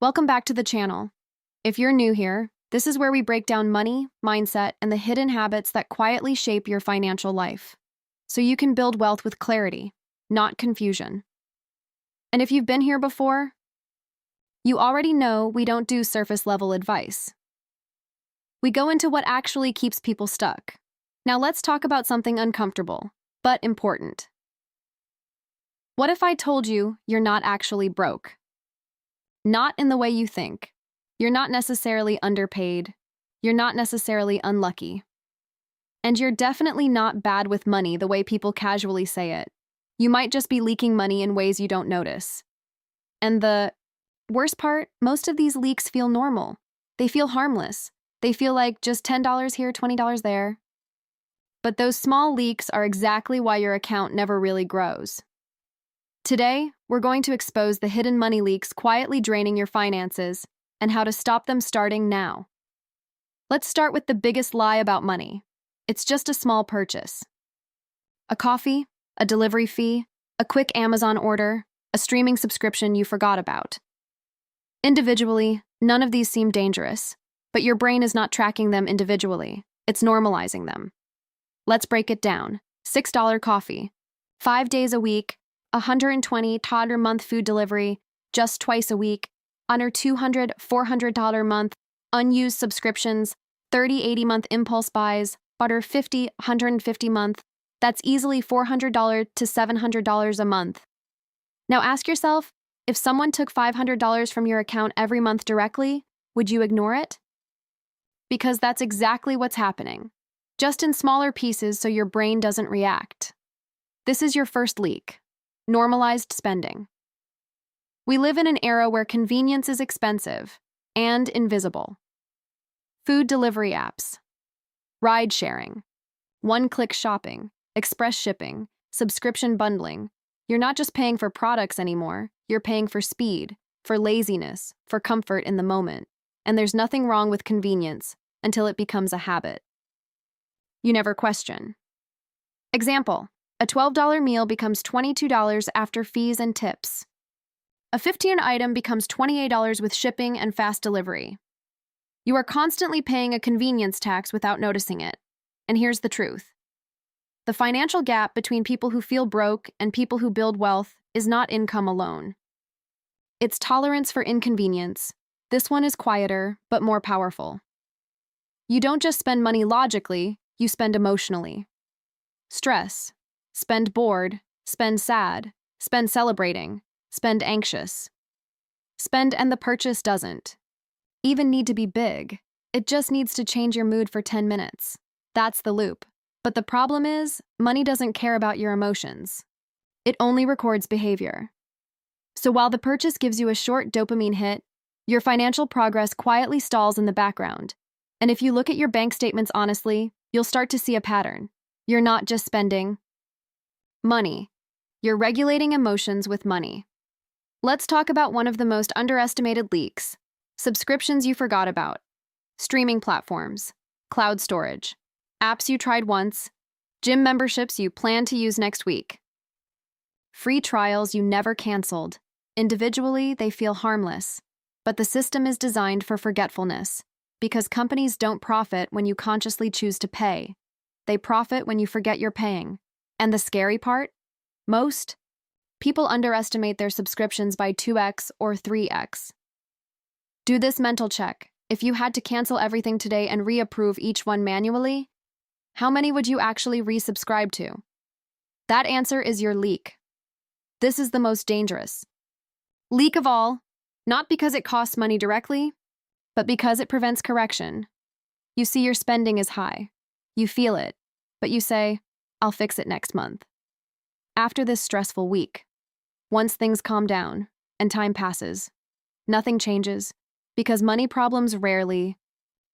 Welcome back to the channel. If you're new here, this is where we break down money, mindset, and the hidden habits that quietly shape your financial life, so you can build wealth with clarity, not confusion. And if you've been here before, you already know we don't do surface-level advice. We go into what actually keeps people stuck. Now let's talk about something uncomfortable, but important. What if I told you you're not actually broke? Not in the way you think. You're not necessarily underpaid. You're not necessarily unlucky. And you're definitely not bad with money the way people casually say it. You might just be leaking money in ways you don't notice. And the worst part, most of these leaks feel normal. They feel harmless. They feel like just $10 here, $20 there. But those small leaks are exactly why your account never really grows. Today, we're going to expose the hidden money leaks quietly draining your finances and how to stop them starting now. Let's start with the biggest lie about money. It's just a small purchase. A coffee, a delivery fee, a quick Amazon order, a streaming subscription you forgot about. Individually, none of these seem dangerous, but your brain is not tracking them individually. It's normalizing them. Let's break it down. $6 coffee, 5 days a week, $120 toddler-month food delivery, just twice a week, under $200, $400 month, unused subscriptions, 30, 80-month impulse buys, butter 50, $150 month. That's easily $400 to $700 a month. Now ask yourself, if someone took $500 from your account every month directly, would you ignore it? Because that's exactly what's happening, just in smaller pieces so your brain doesn't react. This is your first leak. Normalized spending. We live in an era where convenience is expensive and invisible. Food delivery apps, ride sharing, one-click shopping, express shipping, subscription bundling. You're not just paying for products anymore, you're paying for speed, for laziness, for comfort in the moment. And there's nothing wrong with convenience until it becomes a habit. You never question. Example. A $12 meal becomes $22 after fees and tips. A 15 item becomes $28 with shipping and fast delivery. You are constantly paying a convenience tax without noticing it. And here's the truth. The financial gap between people who feel broke and people who build wealth is not income alone. It's tolerance for inconvenience. This one is quieter, but more powerful. You don't just spend money logically, you spend emotionally. Stress. Spend bored, spend sad, spend celebrating, spend anxious. Spend and the purchase doesn't even need to be big. It just needs to change your mood for 10 minutes. That's the loop. But the problem is, money doesn't care about your emotions. It only records behavior. So while the purchase gives you a short dopamine hit, your financial progress quietly stalls in the background. And if you look at your bank statements honestly, you'll start to see a pattern. You're not just spending money. You're regulating emotions with money. Let's talk about one of the most underestimated leaks. Subscriptions you forgot about. Streaming platforms. Cloud storage. Apps you tried once. Gym memberships you plan to use next week. Free trials you never canceled. Individually, they feel harmless. But the system is designed for forgetfulness. Because companies don't profit when you consciously choose to pay. They profit when you forget you're paying. And the scary part? Most people underestimate their subscriptions by 2x or 3x. Do this mental check. If you had to cancel everything today and reapprove each one manually, how many would you actually resubscribe to? That answer is your leak. This is the most dangerous leak of all, not because it costs money directly, but because it prevents correction. You see your spending is high. You feel it, but you say, I'll fix it next month. After this stressful week, once things calm down and time passes, nothing changes because money problems rarely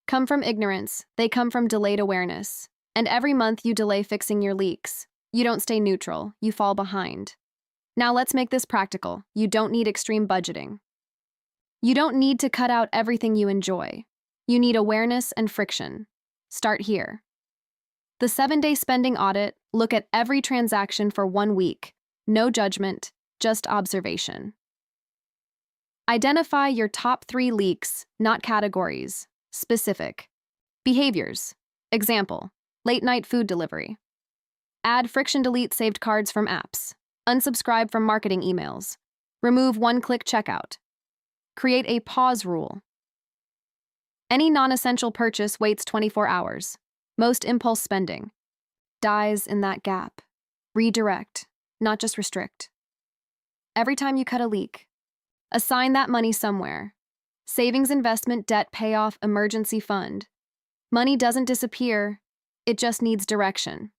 come from ignorance, they come from delayed awareness. And every month you delay fixing your leaks. You don't stay neutral, you fall behind. Now let's make this practical. You don't need extreme budgeting. You don't need to cut out everything you enjoy. You need awareness and friction. Start here. The 7-day spending audit, look at every transaction for 1 week. No judgment, just observation. Identify your top 3 leaks, not categories. Specific. Behaviors. Example, late-night food delivery. Add friction delete saved cards from apps. Unsubscribe from marketing emails. Remove one-click checkout. Create a pause rule. Any non-essential purchase waits 24 hours. Most impulse spending dies in that gap. Redirect, not just restrict. Every time you cut a leak, assign that money somewhere. Savings, investment, debt, payoff, emergency fund. Money doesn't disappear, it just needs direction.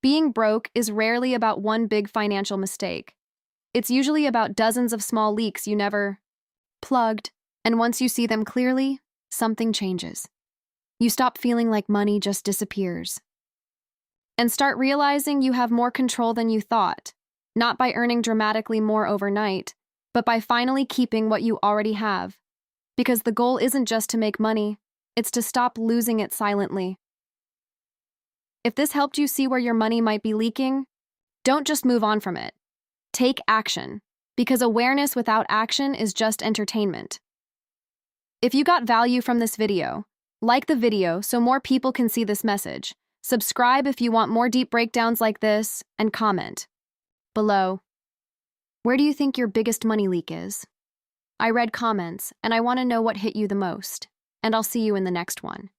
Being broke is rarely about one big financial mistake. It's usually about dozens of small leaks you never plugged, and once you see them clearly, something changes. You stop feeling like money just disappears. And start realizing you have more control than you thought, not by earning dramatically more overnight, but by finally keeping what you already have. Because the goal isn't just to make money, it's to stop losing it silently. If this helped you see where your money might be leaking, don't just move on from it. Take action, because awareness without action is just entertainment. If you got value from this video, like the video so more people can see this message. Subscribe if you want more deep breakdowns like this, and comment below. Where do you think your biggest money leak is? I read comments, and I want to know what hit you the most, and I'll see you in the next one.